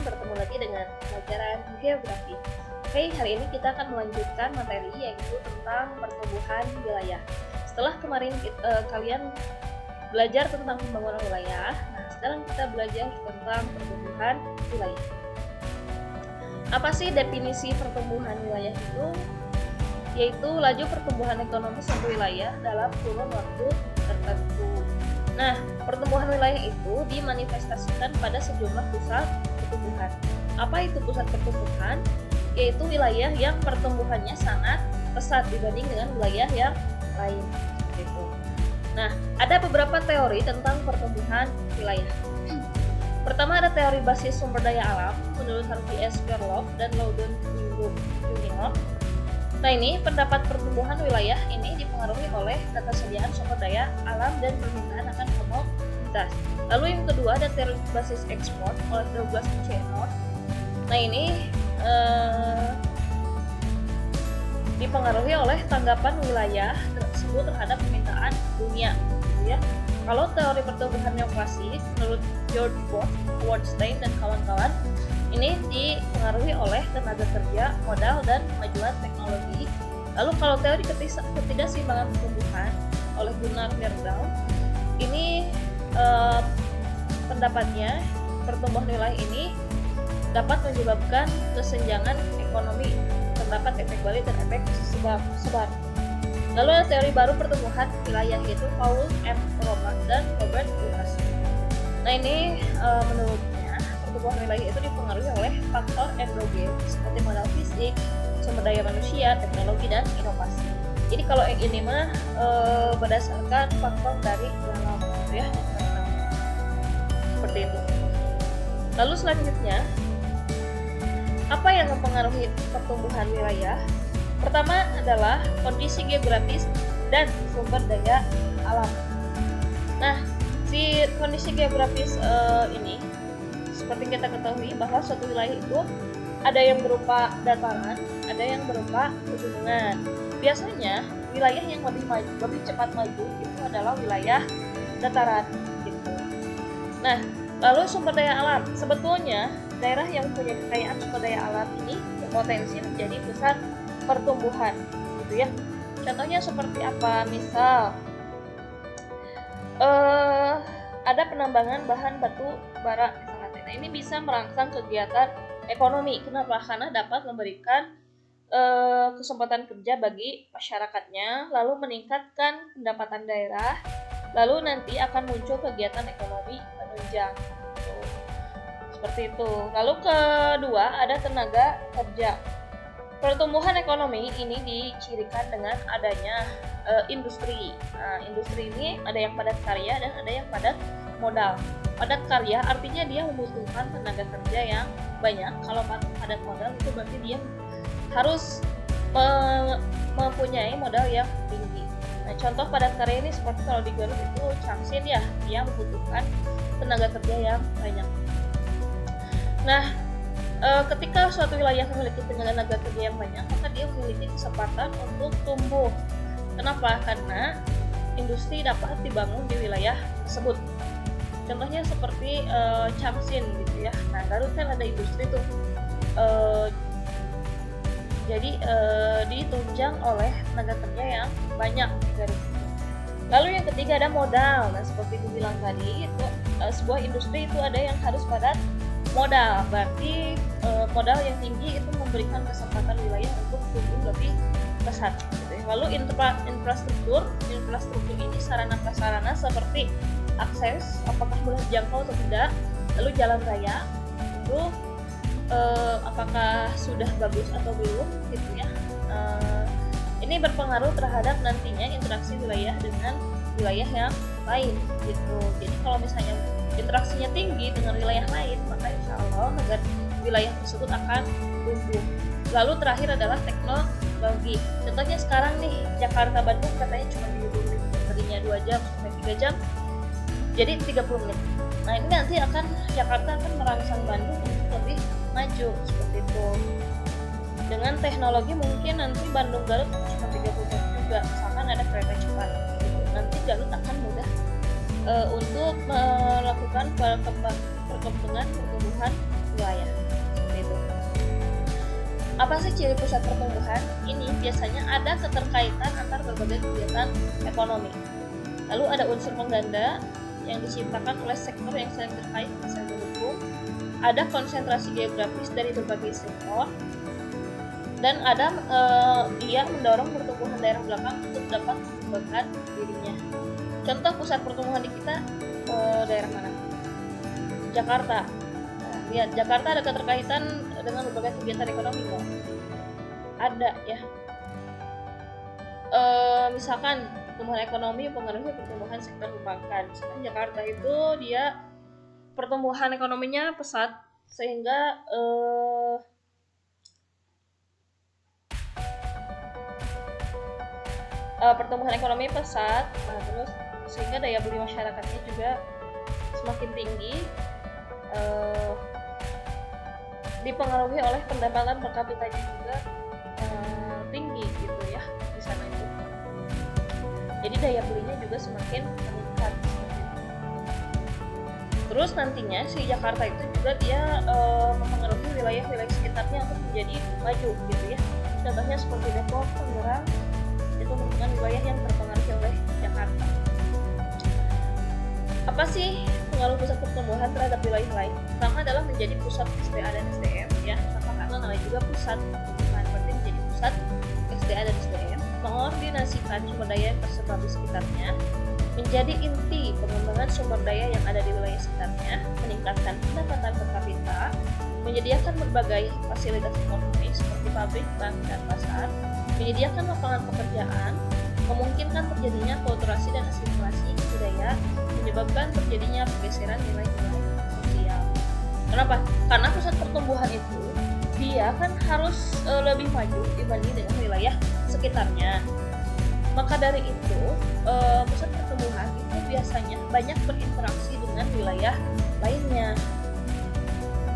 bertemu lagi dengan pelajaran geografi. Oke, hari ini kita akan melanjutkan materi yaitu tentang pertumbuhan wilayah. Setelah kemarin kalian belajar tentang pembangunan wilayah, nah sekarang kita belajar tentang pertumbuhan wilayah. Apa sih definisi pertumbuhan wilayah itu? Yaitu laju pertumbuhan ekonomi suatu wilayah dalam kurun waktu tertentu. Nah, pertumbuhan wilayah itu dimanifestasikan pada sejumlah pusat pertumbuhan. Apa itu pusat pertumbuhan? Yaitu wilayah yang pertumbuhannya sangat pesat dibanding dengan wilayah yang lain. Gitu. Nah, ada beberapa teori tentang pertumbuhan wilayah. Pertama ada teori basis sumber daya alam menurut Harvey S. Gerloff dan Loudon Jr. Nah, ini pendapat pertumbuhan wilayah ini dipengaruhi oleh ketersediaan sumber daya alam dan permintaan akan komoditas. Lalu yang kedua ada teori basis ekspor oleh Douglas C. North. Nah, ini dipengaruhi oleh tanggapan wilayah tersebut terhadap permintaan dunia, gitu ya. Kalau teori pertumbuhan neoklasik menurut George Worthstein dan kawan-kawan, ini dipengaruhi oleh tenaga kerja, modal, dan kemajuan teknologi. Lalu kalau teori ketidakseimbangan pertumbuhan oleh Gunnar Myrdal, ini pendapatnya pertumbuhan wilayah ini dapat menyebabkan kesenjangan ekonomi, terdapat efek balik dan efek sebar. Lalu ada teori baru pertumbuhan wilayah yaitu Paul M. Roman dan Robert Lucas. Nah, ini menurutnya pertumbuhan wilayah itu dipengaruhi oleh faktor endogen seperti modal fisik, sumber daya manusia, teknologi, dan inovasi. Jadi kalau yang ini mah berdasarkan faktor dari dalam, gitu ya, seperti itu. Lalu selanjutnya, apa yang mempengaruhi pertumbuhan wilayah? Pertama adalah kondisi geografis dan sumber daya alam. Nah, si kondisi geografis ini seperti kita ketahui bahwa suatu wilayah itu ada yang berupa dataran, ada yang berupa pegunungan. Biasanya wilayah yang lebih cepat maju itu adalah wilayah dataran, gitu. Nah, lalu sumber daya alam. Sebetulnya daerah yang punya kekayaan sumber daya alam ini berpotensi menjadi pusat pertumbuhan, gitu ya. Contohnya seperti apa? Misal ada penambangan bahan batu bara misalnya. Nah, ini bisa merangsang kegiatan ekonomi. Kenapa? Karena dapat memberikan kesempatan kerja bagi masyarakatnya, lalu meningkatkan pendapatan daerah, lalu nanti akan muncul kegiatan ekonomi penunjang. Seperti itu. Lalu kedua ada tenaga kerja. Pertumbuhan ekonomi ini dicirikan dengan adanya industri. Nah, industri ini ada yang padat karya dan ada yang padat modal. Padat karya artinya dia membutuhkan tenaga kerja yang banyak. Kalau padat modal itu berarti dia harus mempunyai modal yang tinggi. Nah, contoh padat karya ini seperti kalau di Garut itu Changsin ya, dia membutuhkan tenaga kerja yang banyak. Nah, ketika suatu wilayah memiliki tenaga kerja yang banyak, maka dia memiliki kesempatan untuk tumbuh. Kenapa? Karena industri dapat dibangun di wilayah tersebut. Contohnya seperti Changsin gitu ya. Nah, Garut kan ada industri tuh. Jadi ditunjang oleh tenaga kerja yang banyak di Garut. Lalu yang ketiga ada modal. Nah, seperti dibilang tadi, itu sebuah industri itu ada yang harus padat modal, berarti modal yang tinggi itu memberikan kesempatan wilayah untuk tumbuh lebih pesat. Gitu. Lalu infrastruktur ini sarana-prasarana seperti akses, apakah mudah dijangkau atau tidak, lalu jalan raya itu apakah sudah bagus atau belum, gitu ya. Ini berpengaruh terhadap nantinya interaksi wilayah dengan wilayah yang lain, gitu. Jadi kalau misalnya interaksinya tinggi dengan wilayah lain, maka insya Allah negara wilayah tersebut akan tumbuh. Lalu terakhir adalah teknologi. Contohnya sekarang nih, Jakarta Bandung katanya cuma 20 menit, tadinya 2 jam sampai 3 jam, jadi 30 menit. Nah, ini nanti Jakarta akan merangsang Bandung untuk lebih maju seperti itu. Dengan teknologi mungkin nanti Bandung Garut cuma 30 menit juga, misalkan ada kereta cepat. Gitu. Nanti Garut akan mudah untuk melakukan dengan pertumbuhan wilayah. Seperti itu. Apa sih ciri pusat pertumbuhan? Ini biasanya ada keterkaitan antar berbagai kegiatan ekonomi. Lalu ada unsur pengganda yang diciptakan oleh sektor yang saling terkait dan saling mendukung. Ada konsentrasi geografis dari berbagai sektor. Dan ada dia mendorong pertumbuhan daerah belakang untuk dapat mengembangkan dirinya. Contoh pusat pertumbuhan di kita daerah mana? Jakarta. Nah, lihat Jakarta ada keterkaitan dengan berbagai kegiatan ekonomi kok. Ada ya. Misalkan pertumbuhan ekonomi mempengaruhi pertumbuhan sektor perbankan. Misalkan Jakarta itu dia pertumbuhan ekonominya pesat sehingga pertumbuhan ekonomi pesat, nah terus sehingga daya beli masyarakatnya juga semakin tinggi, dipengaruhi oleh pendapatan per kapitanya juga tinggi gitu ya di sana itu. Jadi daya belinya juga semakin meningkat. Terus nantinya si Jakarta itu juga dia mempengaruhi wilayah-wilayah sekitarnya untuk menjadi maju gitu ya. Contohnya seperti Depok, Tangerang, itu merupakan wilayah yang terpengaruh oleh Jakarta. Apa sih pengaruh pusat pertumbuhan terhadap wilayah lain? Pertama adalah menjadi pusat SDA dan SDM ya, karena namanya juga pusat pertumbuhan, berarti menjadi pusat SDA dan SDM, mengordinasikan sumber daya yang tersebar di sekitarnya, menjadi inti pengembangan sumber daya yang ada di wilayah sekitarnya, meningkatkan pendapatan per kapita, menyediakan berbagai fasilitas ekonomi seperti pabrik, bank, dan pasar, menyediakan lapangan pekerjaan, memungkinkan terjadinya kulturasi dan asimilasi budaya, menyebabkan terjadinya pergeseran nilai-nilai sosial. Kenapa? Karena pusat pertumbuhan itu dia kan harus lebih maju dibanding dengan wilayah sekitarnya. Maka dari itu pusat pertumbuhan itu biasanya banyak berinteraksi dengan wilayah lainnya.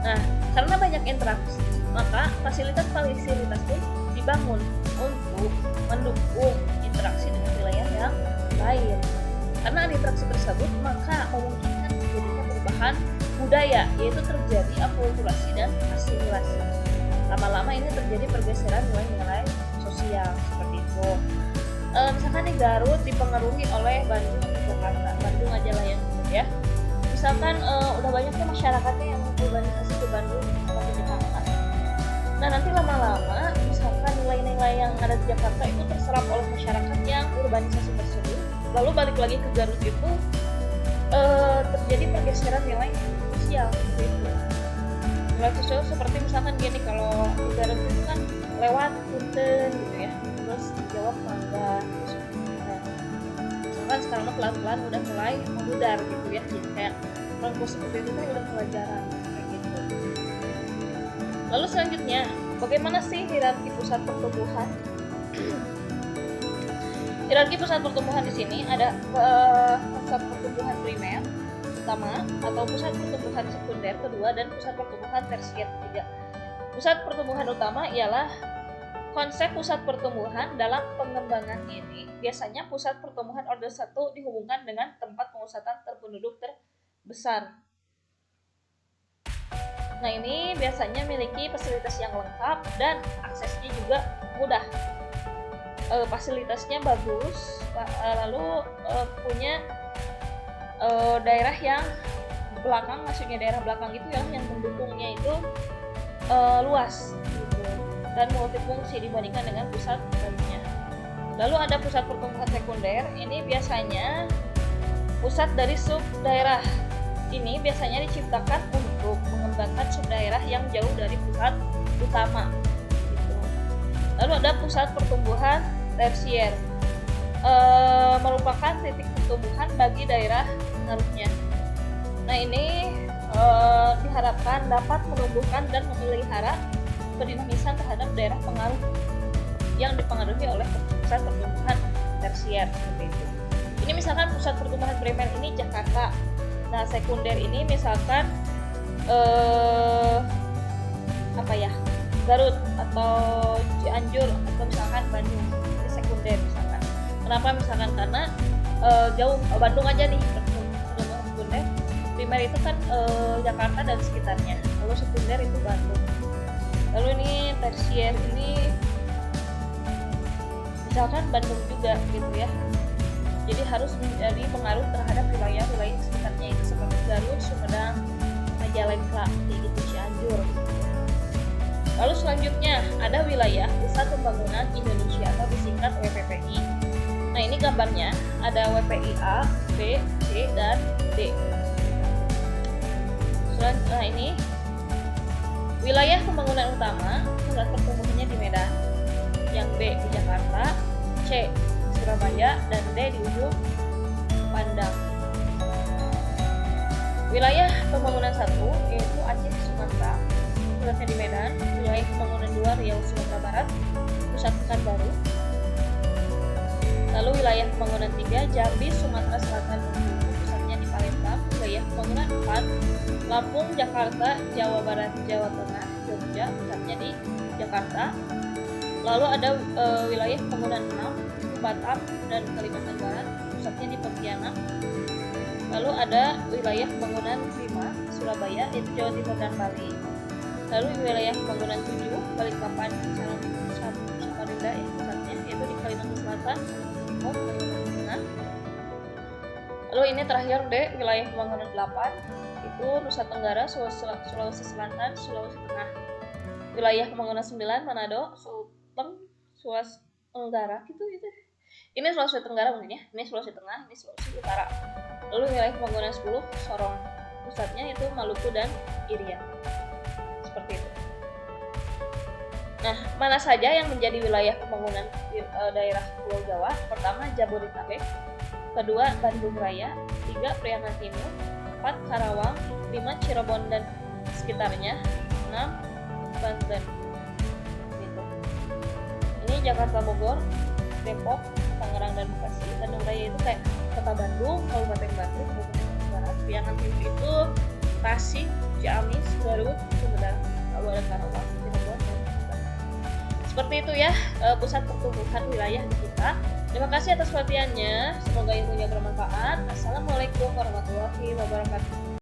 Nah, karena banyak interaksi, maka fasilitas-fasilitas pun dibangun untuk mendukung interaksi dengan wilayah yang lain. Karena ada interaksi tersebut, maka memungkinkan terjadinya perubahan budaya, yaitu terjadi akulturasi dan asimilasi. Lama-lama ini terjadi pergeseran nilai-nilai sosial seperti itu. Misalkan nih Garut dipengaruhi oleh Bandung atau Jakarta, Bandung aja lah yang ya. Misalkan udah banyaknya masyarakatnya yang urbanisasi ke Bandung atau ke Jakarta. Nah nanti lama-lama misalkan nilai-nilai yang ada di Jakarta itu terserap oleh masyarakat yang urbanisasi tersebut, lalu balik lagi ke Garut itu terjadi pergeseran nilai sosial gitu. Nilai sosial seperti misalkan gini, kalau di Garut itu kan lewat Punten gitu ya, terus dijawab Mangga, terus misalkan sekarang pelan-pelan udah mulai memudar gitu ya, jadi kayak perangko seperti itu kan udah mulai jarang kayak gitu. Lalu selanjutnya, bagaimana sih hierarki pusat pertumbuhan? Hierarki pusat pertumbuhan di sini ada pusat pertumbuhan primer pertama atau pusat pertumbuhan sekunder kedua dan pusat pertumbuhan tersier ketiga. Pusat pertumbuhan utama ialah konsep pusat pertumbuhan. Dalam pengembangan ini biasanya pusat pertumbuhan order 1 dihubungkan dengan tempat pemusatan terpenduduk terbesar. Nah ini biasanya memiliki fasilitas yang lengkap dan aksesnya juga mudah. Fasilitasnya bagus, lalu punya daerah yang belakang, maksudnya daerah belakang itu yang mendukungnya itu luas gitu, dan multifungsi dibandingkan dengan pusat lainnya. Lalu ada pusat pertumbuhan sekunder. Ini biasanya pusat dari sub daerah. Ini biasanya diciptakan untuk mengembangkan sub daerah yang jauh dari pusat utama gitu. Lalu ada pusat pertumbuhan tersier, merupakan titik pertumbuhan bagi daerah pengaruhnya. Nah ini diharapkan dapat menumbuhkan dan memelihara kedinamisan terhadap daerah pengaruh yang dipengaruhi oleh pusat pertumbuhan tersier seperti itu. Ini misalkan pusat pertumbuhan primer ini Jakarta. Nah sekunder ini misalkan Garut atau Cianjur atau misalkan Bandung. Ini sekunder misalkan. Kenapa misalkan? Karena jauh Bandung aja nih pertumbuhan sekunder. primer itu kan Jakarta dan sekitarnya, lalu sekunder itu Bandung. Lalu ini tersier ini misalkan Bandung juga gitu ya. Jadi harus menjadi pengaruh terhadap wilayah-wilayah sekitarnya itu seperti Garut, Sumedang, Majalengka, kayak gitu, Cianjur. Lalu selanjutnya ada wilayah pusat pembangunan Indonesia atau disingkat WPPI. Nah ini gambarnya ada WPI A, B, C, dan D. Nah ini wilayah pembangunan utama pusat pertumbuhannya di Medan, yang B di Jakarta, C di Surabaya, dan D di ujung Pandang. Wilayah pembangunan 1 yaitu Aceh Sumatera, pusatnya di Medan. Wilayah pembangunan 2 Riau Sumatera Barat, pusat Pekanbaru. Lalu wilayah pembangunan 3 Jambi Sumatera Selatan, pusatnya di Palembang. Wilayah pembangunan 4 Lampung, Jakarta, Jawa Barat, Jawa Tengah, Jogja, pusatnya di Jakarta. Lalu ada wilayah pembangunan 6 Batam dan Kalimantan Barat, pusatnya di Pontianak. Lalu ada wilayah pembangunan 5 Surabaya, yaitu Jawa Timur dan Bali. Lalu wilayah pembangunan 7 Balikpapan, Samarinda ya pusatnya, yaitu di Kalimantan Selatan, Timur, Kalimantan Tengah. Lalu ini terakhir D, wilayah pembangunan 8 itu Nusa Tenggara, Sulawesi Selatan, Sulawesi Tengah. Wilayah pembangunan 9 Manado, Sulteng, Sulawesi Tenggara gitu. Ini Sulawesi Tenggara mungkin ya. Ini Sulawesi Tengah, ini Sulawesi Utara. Lalu wilayah pembangunan 10 Sorong, pusatnya itu Maluku dan Irian. Seperti itu. Nah, mana saja yang menjadi wilayah pembangunan daerah Pulau Jawa? Pertama Jabodetabek, kedua Bandung Raya, 3 Priangan Timur, 4 Karawang, 5 Cirebon dan sekitarnya, 6 Banten. Gitu. Ini Jakarta, Bogor, Depok, Tangerang dan Bekasi. Bandung Raya itu kayak Kota Bandung, Kabupaten Bandung, Kabupaten Barat. Priangan Timur itu Tasik, Ciamis, Garut, Sumedang. Lalu ada Karawang, Cirebon dan Banten. Seperti itu ya pusat pertumbuhan wilayah di kita. Terima kasih atas perhatiannya. Semoga ilmunya bermanfaat. Assalamualaikum warahmatullahi wabarakatuh.